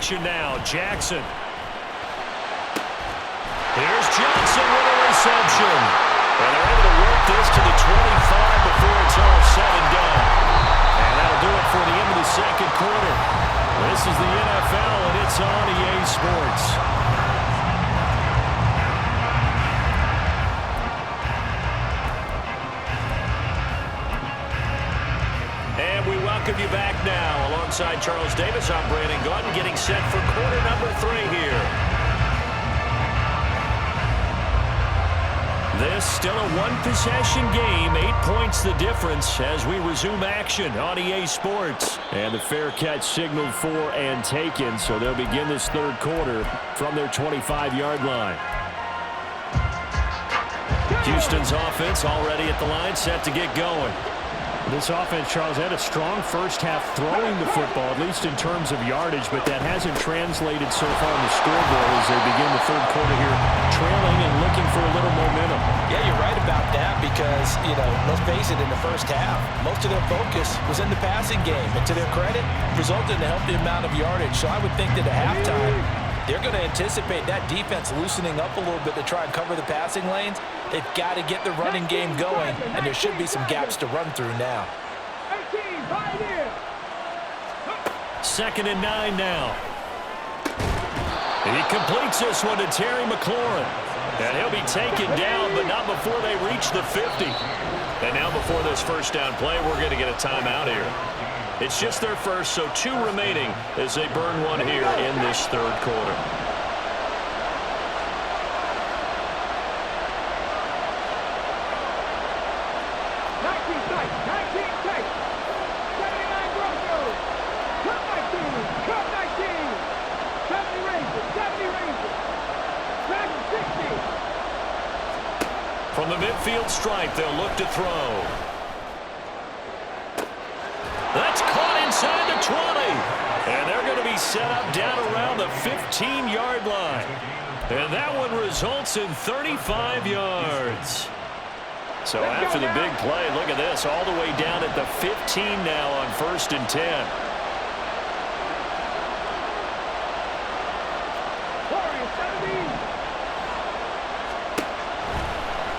action now. Jackson. Here's Johnson with a reception. And they're able to work this to the 25 before it's all said and done. And that'll do it for the end of the second quarter. This is the NFL, and it's on EA Sports. And we welcome you back now. Alongside Charles Davis, I'm Brandon Gaudin, getting set for quarter number 3 here. This still a one-possession game, 8 points the difference as we resume action on EA Sports. And the fair catch signaled for and taken, so they'll begin this third quarter from their 25-yard line. Houston's offense already at the line, set to get going. This offense, Charles, had a strong first half throwing the football, at least in terms of yardage, but that hasn't translated so far on the scoreboard as they begin the third quarter here, trailing and looking for a little momentum. Yeah, you're right about that because, let's face it, in the first half, most of their focus was in the passing game. And to their credit, resulted in a healthy amount of yardage. So I would think that at halftime, they're going to anticipate that defense loosening up a little bit to try and cover the passing lanes. They've got to get the running game going, and there should be some gaps to run through now. 2nd and 9 now. He completes this one to Terry McLaurin. And he'll be taken down, but not before they reach the 50. And now before this first down play, we're going to get a timeout here. It's just their first, so 2 remaining as they burn one here in this third quarter. From the midfield stripe, they'll look to throw. That's caught inside the 20. And they're going to be set up down around the 15-yard line. And that one results in 35 yards. So after the big play, look at this, all the way down at the 15 now on 1st and 10.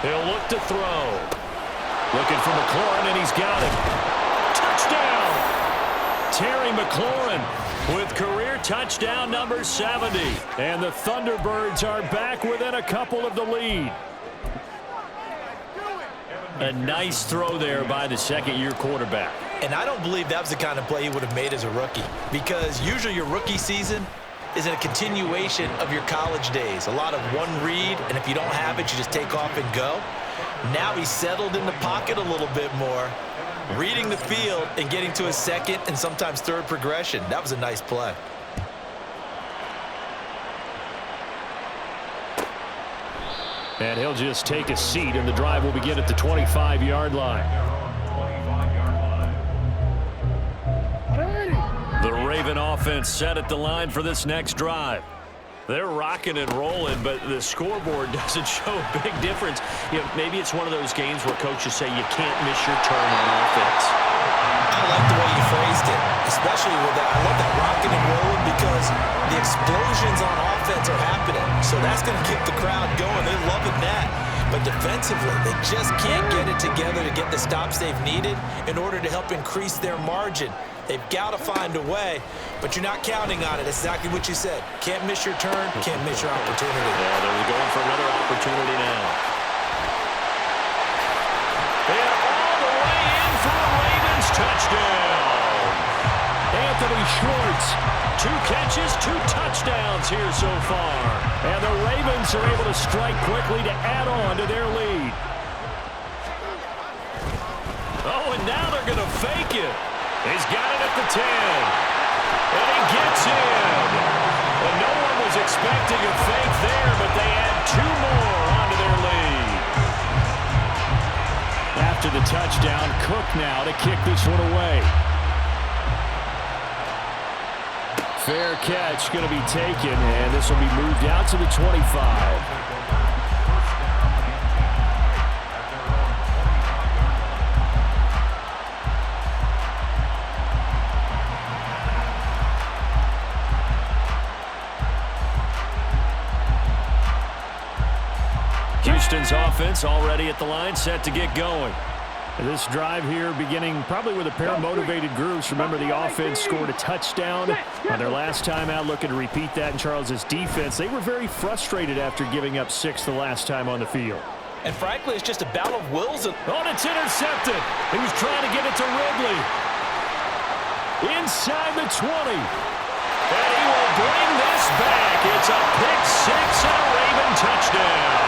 He'll look to throw. Looking for McLaurin, and he's got it. Touchdown! Terry McLaurin with career touchdown number 70. And the Thunderbirds are back within a couple of the lead. A nice throw there by the second-year quarterback. And I don't believe that was the kind of play he would have made as a rookie, because usually your rookie season is a continuation of your college days. A lot of one read, and if you don't have it, you just take off and go. Now he's settled in the pocket a little bit more, reading the field and getting to his second and sometimes third progression. That was a nice play. And he'll just take a seat, and the drive will begin at the 25-yard line. The Raven offense set at the line for this next drive. They're rocking and rolling, but the scoreboard doesn't show a big difference. Maybe it's one of those games where coaches say you can't miss your turn on offense. I like the way you phrased it, especially with that. I love that rocking and rolling because the explosions on offense are happening. So that's going to keep the crowd going. They're loving that. But defensively, they just can't get it together to get the stops they've needed in order to help increase their margin. They've got to find a way, but you're not counting on it. It's exactly what you said. Can't miss your turn, can't miss your opportunity. Yeah, they're going for another opportunity now. And all the way in for the Ravens touchdown. Anthony Schwartz, 2 catches, 2 touchdowns here so far. And the Ravens are able to strike quickly to add on to their lead. Oh, and now they're going to fake it. He's got it at the 10. And he gets in. And no one was expecting a fake there, but they add 2 more onto their lead. After the touchdown, Cook now to kick this one away. Fair catch going to be taken, and this will be moved out to the 25. Houston's offense already at the line, set to get going. This drive here beginning probably with a pair of motivated groups. Remember, the offense scored a touchdown on their last time out, looking to repeat that in Charles's defense. They were very frustrated after giving up 6 the last time on the field. And frankly, it's just a battle of wills. Oh, it's intercepted. He was trying to get it to Ridley. Inside the 20. And he will bring this back. It's a pick 6 and a Raven touchdown.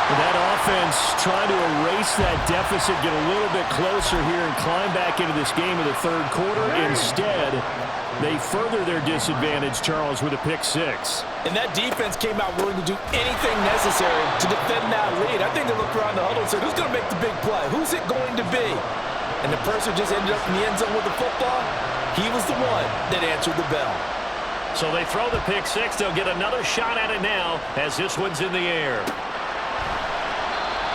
That offense trying to erase that deficit, get a little bit closer here and climb back into this game in the third quarter. Instead, they further their disadvantage, Charles, with a pick 6. And that defense came out willing to do anything necessary to defend that lead. I think they looked around the huddle and said, who's going to make the big play? Who's it going to be? And the person who just ended up in the end zone with the football, he was the one that answered the bell. So they throw the pick 6. They'll get another shot at it now as this one's in the air.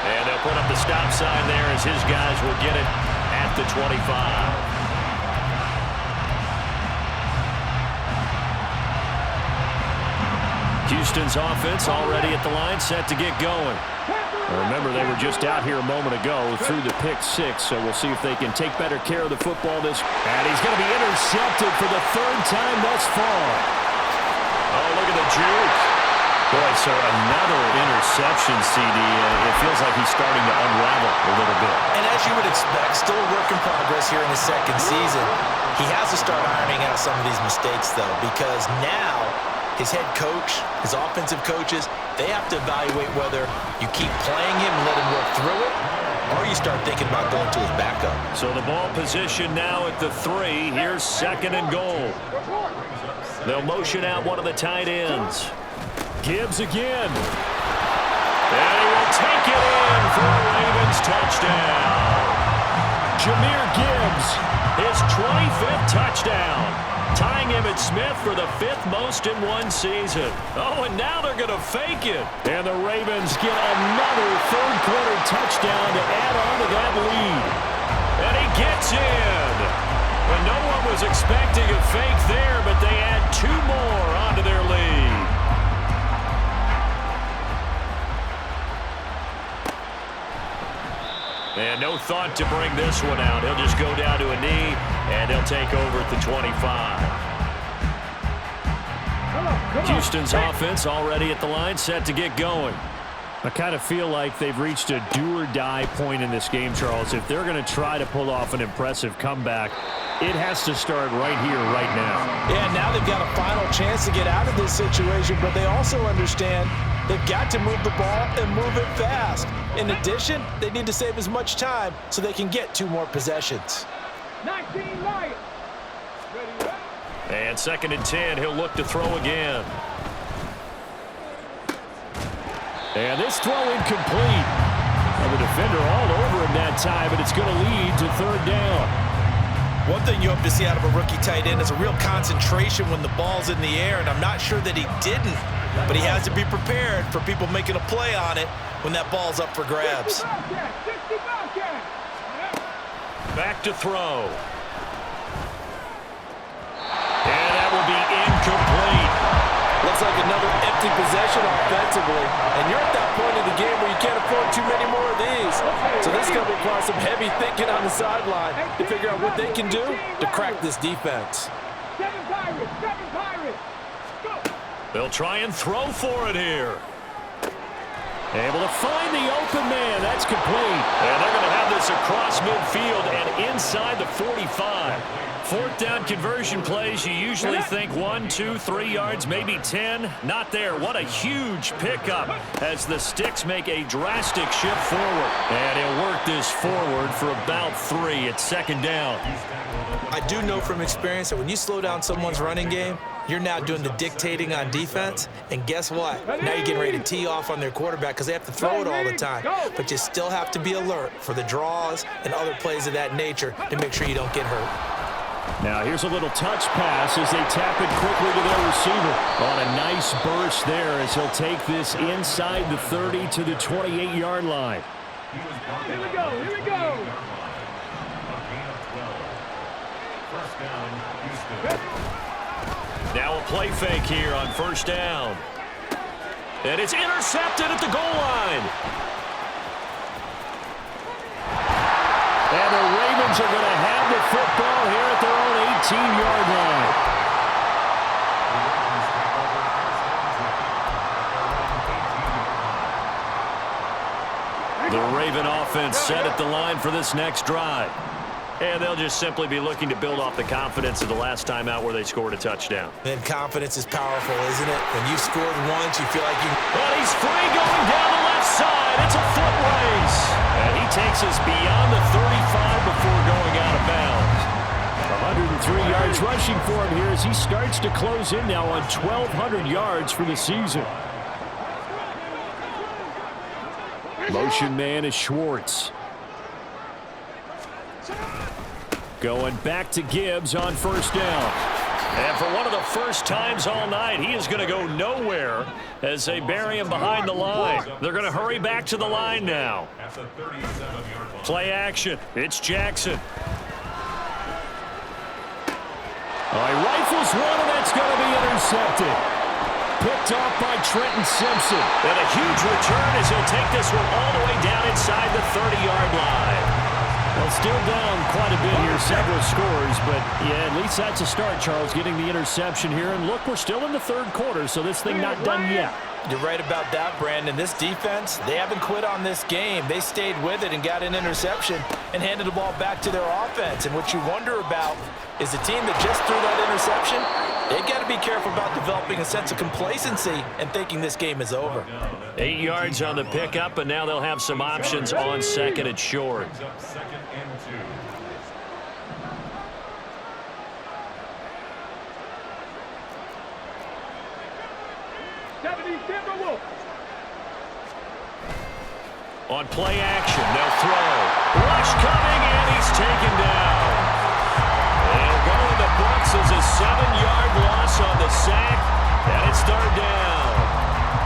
And they'll put up the stop sign there as his guys will get it at the 25. Houston's offense already at the line, set to get going. Remember, they were just out here a moment ago through the pick 6, so we'll see if they can take better care of the football this. And he's going to be intercepted for the 3rd time thus far. Oh, look at the juke. Boy, so another interception, CD. It feels like he's starting to unravel a little bit. And as you would expect, still a work in progress here in his 2nd season. He has to start ironing out some of these mistakes, though, because now his head coach, his offensive coaches, they have to evaluate whether you keep playing him and let him work through it, or you start thinking about going to his backup. So the ball position now at the 3. Here's 2nd and goal. They'll motion out one of the tight ends. Gibbs again. And he will take it in for a Ravens touchdown. Jahmyr Gibbs, his 25th touchdown, tying Emmitt Smith for the 5th most in one season. Oh, and now they're going to fake it. And the Ravens get another third-quarter touchdown to add on to that lead. And he gets in. And no one was expecting a fake there, but they add 2 more onto their lead. And no thought to bring this one out. He'll just go down to a knee, and he'll take over at the 25. Houston's offense already at the line, set to get going. I kind of feel like they've reached a do-or-die point in this game, Charles. If they're going to try to pull off an impressive comeback, it has to start right here, right now. Yeah, now they've got a final chance to get out of this situation, but they also understand they've got to move the ball and move it fast. In addition, they need to save as much time so they can get 2 more possessions. 19 Lions. And 2nd and 10, he'll look to throw again. And this throw incomplete. And the defender all over him that time, but it's going to lead to 3rd down. One thing you hope to see out of a rookie tight end is a real concentration when the ball's in the air, and I'm not sure that he didn't, but he has to be prepared for people making a play on it when that ball's up for grabs. Back to throw. And that will be incomplete. Looks like another empty possession offensively, and you're at that point in the game where you can't afford too many more of these. So this is going to require some heavy thinking on the sideline to figure out what they can do to crack this defense. 7 Pirates, 7 Pirates. Go. They'll try and throw for it here. Able to find the open man. That's complete. And they're going to have this across midfield and inside the 45. 4th down conversion plays, you usually think 1, 2, 3 yards, maybe 10. Not there. What a huge pickup as the Sticks make a drastic shift forward. And he'll work this forward for about 3. It's 2nd down. I do know from experience that when you slow down someone's running game, you're now doing the dictating on defense, and guess what? Now you're getting ready to tee off on their quarterback because they have to throw it all the time. But you still have to be alert for the draws and other plays of that nature to make sure you don't get hurt. Now here's a little touch pass as they tap it quickly to their receiver. On a nice burst there as he'll take this inside the 30 to the 28-yard line. Here we go, here we go. Now a play fake here on 1st down. And it's intercepted at the goal line. And the Ravens are going to have the football here at their own 18-yard line. The Raven offense set at the line for this next drive. And they'll just simply be looking to build off the confidence of the last time out where they scored a touchdown. And confidence is powerful, isn't it? When you've scored once, you feel like you... But he's free going down the left side. It's a foot race. And he takes us beyond the 35 before going out of bounds. 103 yards rushing for him here as he starts to close in now on 1,200 yards for the season. Motion man is Schwartz. Going back to Gibbs on first down. And for one of the first times all night, he is going to go nowhere as they bury him behind the line. They're going to hurry back to the line now. Play action. It's Jackson. He rifles one, and that's going to be intercepted. Picked off by Trenton Simpson. And a huge return as he'll take this one all the way down inside the 30-yard line. Well, still down quite a bit here, several scores, but yeah, at least that's a start, Charles, getting the interception here. And look, we're still in the third quarter, so this thing not done yet. You're right about that, Brandon. This defense, they haven't quit on this game. They stayed with it and got an interception and handed the ball back to their offense. And what you wonder about is the team that just threw that interception, they've got to be careful about developing a sense of complacency and thinking this game is over. 8 yards on the pickup, and now they'll have some options on second and short. On play action, they'll throw. Rush coming, and he's taken down. They'll go in the books as a 7-yard loss on the sack, and it's third down.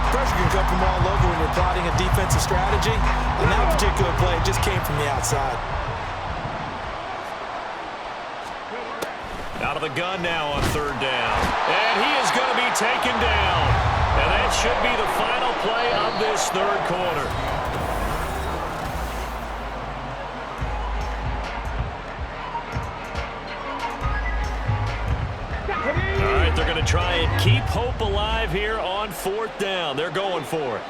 Pressure can come from all over when you're plotting a defensive strategy. And that particular play just came from the outside. Out of the gun now on third down. And he is going to be taken down. And that should be the final play of this third quarter. All right, they're going to try and keep hope alive here on fourth down. They're going for it.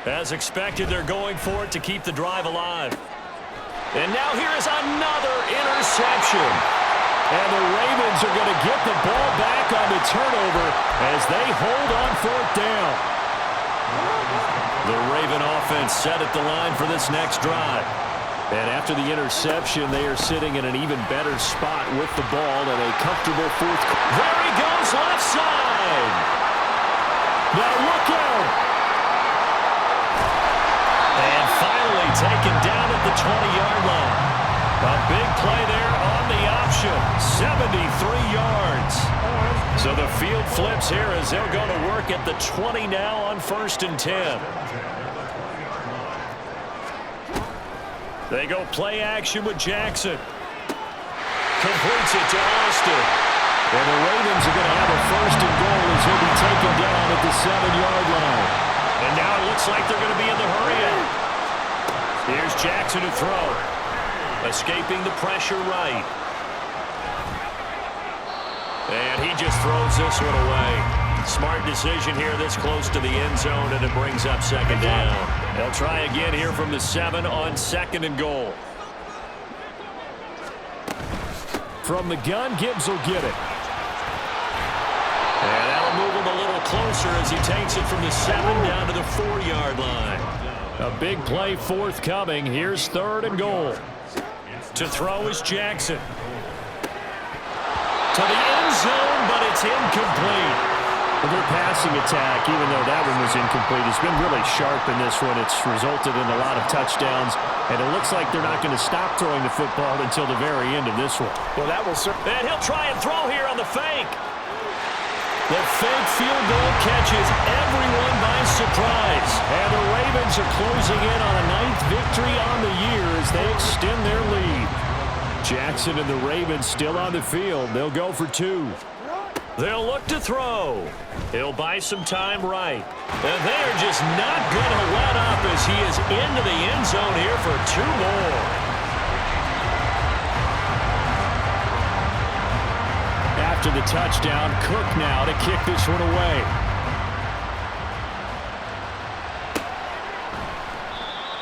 As expected, they're going for it to keep the drive alive. And now here is another interception. And the Ravens are going to get the ball back on the turnover as they hold on fourth down. The Raven offense set at the line for this next drive. And after the interception, they are sitting in an even better spot with the ball at a comfortable fourth. There he goes, left side. Now look out. And finally taken down at the 20-yard line. A big play there on the option. 73 yards. So the field flips here as they'll go to work at the 20 now on 1st and 10. They go play action with Jackson. Completes it to Austin. And the Ravens are going to have a 1st and goal as he'll be taken down at the 7-yard line. And now it looks like they're going to be in the hurry up. Here's Jackson to throw. Escaping the pressure right. And he just throws this one away. Smart decision here this close to the end zone, and it brings up second down. They'll try again here from the 7 on 2nd and goal. From the gun, Gibbs will get it. And that'll move him a little closer as he takes it from the 7 down to the 4-yard line. A big play forthcoming. Here's 3rd and goal. To throw is Jackson. To the end zone, but it's incomplete. Well, their passing attack, even though that one was incomplete, has been really sharp in this one. It's resulted in a lot of touchdowns, and it looks like they're not going to stop throwing the football until the very end of this one. Well, that will certainly... And he'll try and throw here on the fake. The fake field goal catches everyone by surprise. And the Ravens are closing in on a 9th victory on the year as they extend their lead. Jackson and the Ravens still on the field. They'll go for 2. They'll look to throw. He'll buy some time right. And they're just not going to let up as he is into the end zone here for 2 more. After the touchdown, Cook now to kick this one away.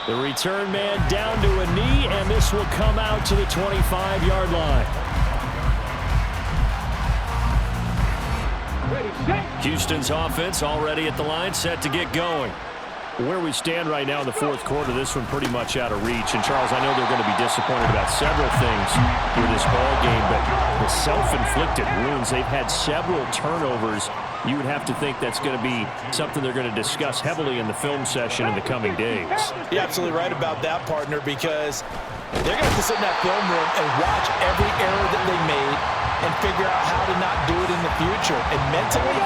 The return man down to a knee, and this will come out to the 25-yard line. Houston's offense already at the line, set to get going. Where we stand right now in the fourth quarter, this one pretty much out of reach. And, Charles, I know they're going to be disappointed about several things with this ball game, but the self-inflicted wounds, they've had several turnovers. You would have to think that's going to be something they're going to discuss heavily in the film session in the coming days. You're absolutely right about that, partner, because they're going to have to sit in that film room and watch every error that they made and figure out how to not do it in the future. And mentally,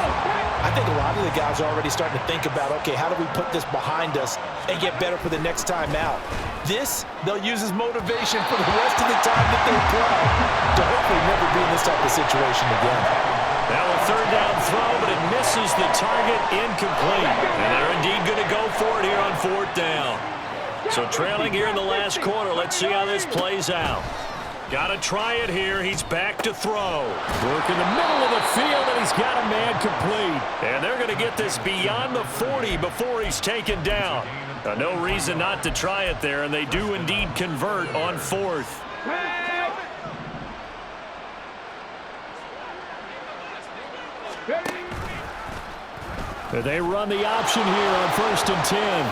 I think a lot of the guys are already starting to think about, okay, how do we put this behind us and get better for the next time out? This, they'll use as motivation for the rest of the time that they play to hopefully never be in this type of situation again. Now a third down throw, but it misses the target, incomplete. And they're indeed going to go for it here on 4th down. So trailing here in the last quarter, let's see how this plays out. Got to try it here. He's back to throw. Work in the middle of the field, and he's got a man complete. And they're going to get this beyond the 40 before he's taken down. No reason not to try it there, and they do indeed convert on 4th. They run the option here on 1st and 10.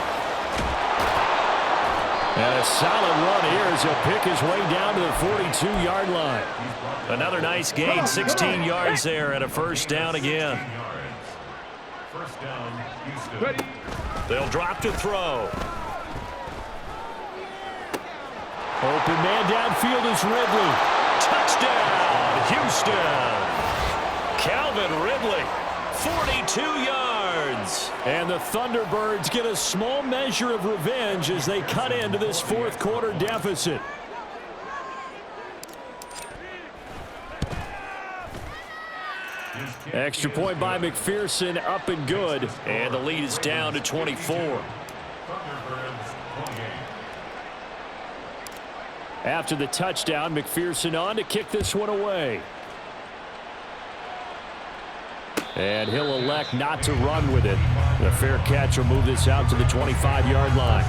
And a solid run here as he'll pick his way down to the 42-yard line. Another nice gain, 16 yards there, and a 1st down again. They'll drop to throw. Open man downfield is Ridley. Touchdown, Houston. Calvin Ridley, 42 yards. And the Thunderbirds get a small measure of revenge as they cut into this fourth quarter deficit. Extra point by McPherson, up and good. And the lead is down to 24. After the touchdown, McPherson on to kick this one away. And he'll elect not to run with it. The fair catch will move this out to the 25-yard line.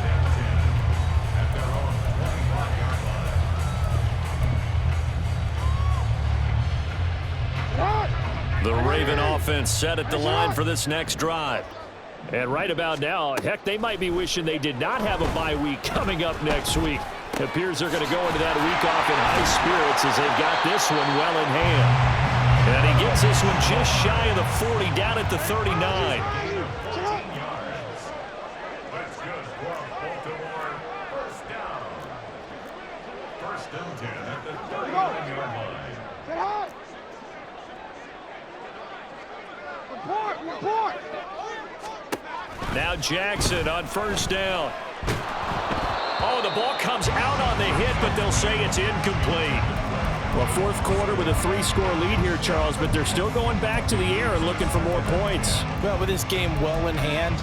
The Raven offense set at the line for this next drive. And right about now, heck, they might be wishing they did not have a bye week coming up next week. It appears they're going to go into that week off in high spirits as they've got this one well in hand. And he gets this one just shy of the 40, down at the 39. Now Jackson on 1st down. Oh, the ball comes out on the hit, but they'll say it's incomplete. Well, fourth quarter with a 3-score lead here, Charles, but they're still going back to the air and looking for more points. Well, with this game well in hand,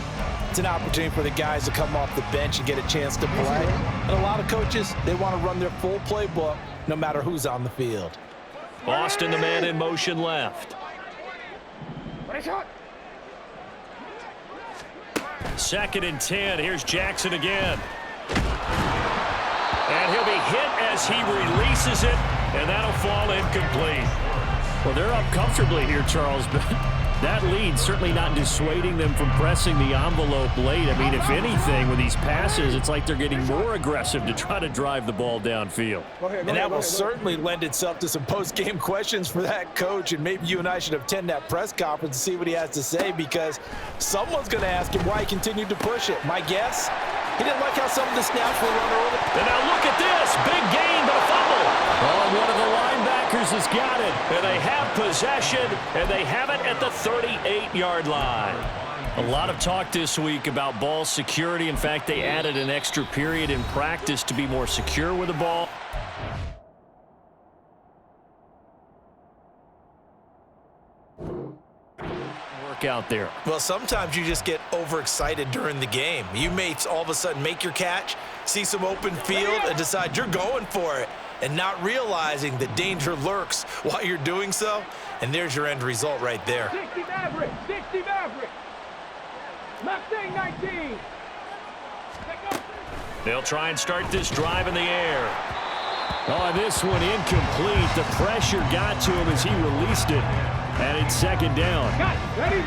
it's an opportunity for the guys to come off the bench and get a chance to play. And a lot of coaches, they want to run their full playbook no matter who's on the field. Boston, the man in motion left. 2nd and 10. Here's Jackson again. And he'll be hit as he releases it, and that'll fall incomplete. Well, they're up comfortably here, Charles, but that lead certainly not dissuading them from pressing the envelope late. I mean, if anything, with these passes, it's like they're getting more aggressive to try to drive the ball downfield. And that will certainly lend itself to some post-game questions for that coach, and maybe you and I should attend that press conference and see what he has to say, because someone's going to ask him why he continued to push it. My guess? He didn't like how some of the snaps were run early. And now look at this. Big gain, but a fumble. Oh, one of the linebackers has got it. And they have possession, and they have it at the 38-yard line. A lot of talk this week about ball security. In fact, they added an extra period in practice to be more secure with the ball. luck out there. Well, sometimes you just get overexcited during the game. You may all of a sudden make your catch, see some open field, and decide you're going for it, and not realizing that danger lurks while you're doing so. And there's your end result right there. 60 Maverick, 60 Maverick. Mustang 19. They'll try and start this drive in the air. Oh, this one incomplete. The pressure got to him as he released it. And it's second down. Got it. Ready?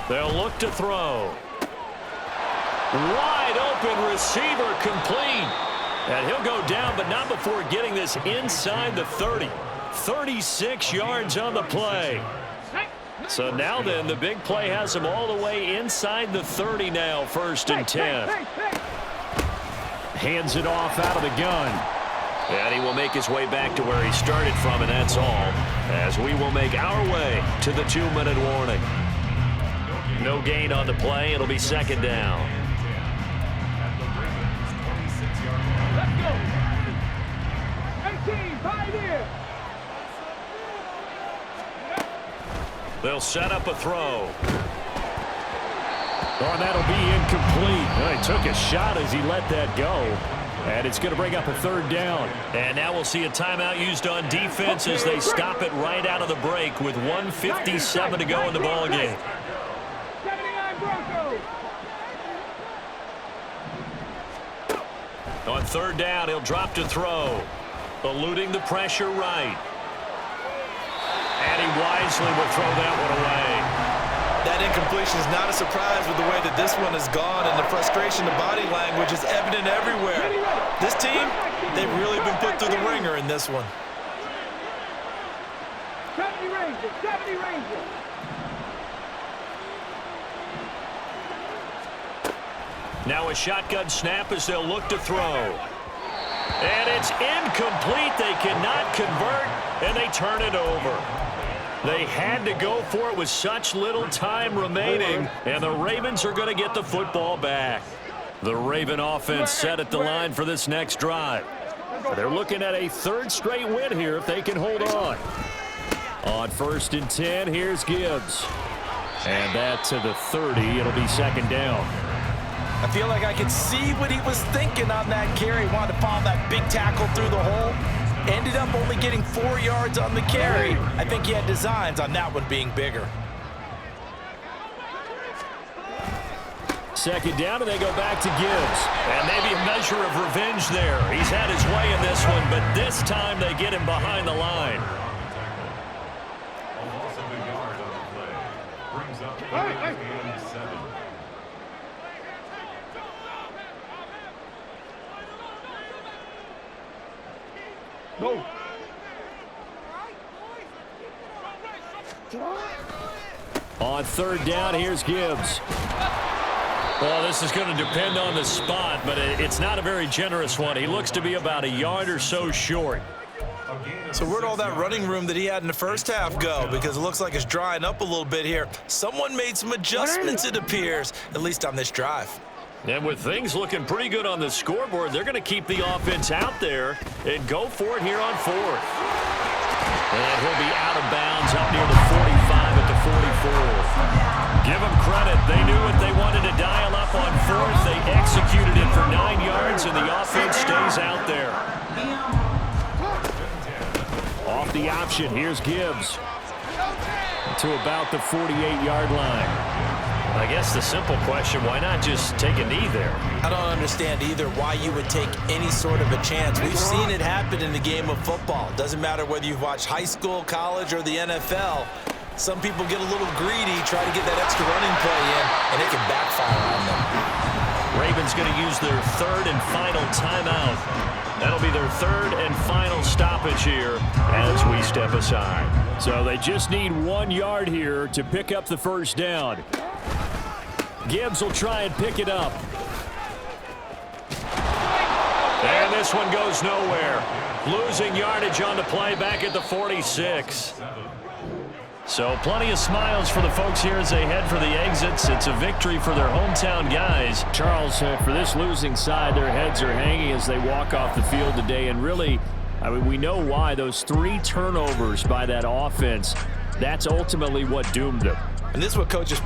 They'll look to throw. Wide open receiver complete. And he'll go down, but not before getting this inside the 30. 36 yards on the play. So now then, the big play has him all the way inside the 30 now, 1st and 10. Hands it off out of the gun. And he will make his way back to where he started from, and that's all, as we will make our way to the 2-minute warning. No gain on the play. It'll be second down. Let's go. 18, 5 here. They'll set up a throw. Oh, that'll be incomplete. Well, he took a shot as he let that go. And it's going to bring up a 3rd down. And now we'll see a timeout used on defense as they stop it right out of the break with 1:57 to go in the ballgame. 79 Broncos. On 3rd down, he'll drop to throw. Eluding the pressure right. And he wisely will throw that one away. That incompletion is not a surprise with the way that this one has gone, and the frustration, the body language is evident everywhere. This team, they've really been put through the ringer in this one. 70 Rangers, 70 Rangers. Now a shotgun snap as they'll look to throw. And it's incomplete. They cannot convert, and they turn it over. They had to go for it with such little time remaining, and the Ravens are going to get the football back. The Raven offense set at the line for this next drive. They're looking at a 3rd straight win here if they can hold on. On 1st and 10, here's Gibbs. And that to the 30. It'll be second down. I feel like I could see what he was thinking on that carry. Wanted to follow that big tackle through the hole. Ended up only getting 4 yards on the carry. I think he had designs on that one being bigger. Second down, and they go back to Gibbs. And maybe a measure of revenge there. He's had his way in this one, but this time they get him behind the line. Go. On 3rd down, here's Gibbs. Well, this is going to depend on the spot, but it's not a very generous one. He looks to be about a yard or so short. So where'd all that running room that he had in the first half go? Because it looks like it's drying up a little bit here. Someone made some adjustments, it appears, at least on this drive. And with things looking pretty good on the scoreboard, they're going to keep the offense out there and go for it here on 4th. And he'll be out of bounds up near the 45 at the 44. Give them credit. They knew what they wanted to dial up on 4th. They executed it for 9 yards, and the offense stays out there. Off the option, here's Gibbs. To about the 48-yard line. I guess the simple question, why not just take a knee there? I don't understand either why you would take any sort of a chance. We've seen it happen in the game of football. Doesn't matter whether you've watched high school, college, or the NFL. Some people get a little greedy, try to get that extra running play in, and it can backfire on them. Ravens going to use their 3rd and final timeout. That'll be their 3rd and final stoppage here as we step aside. So they just need 1 yard here to pick up the 1st down. Gibbs will try and pick it up. And this one goes nowhere. Losing yardage on the play back at the 46. So plenty of smiles for the folks here as they head for the exits. It's a victory for their hometown guys. Charles, for this losing side, their heads are hanging as they walk off the field today. And really, I mean, we know why. Those 3 turnovers by that offense, that's ultimately what doomed them. And this is what coaches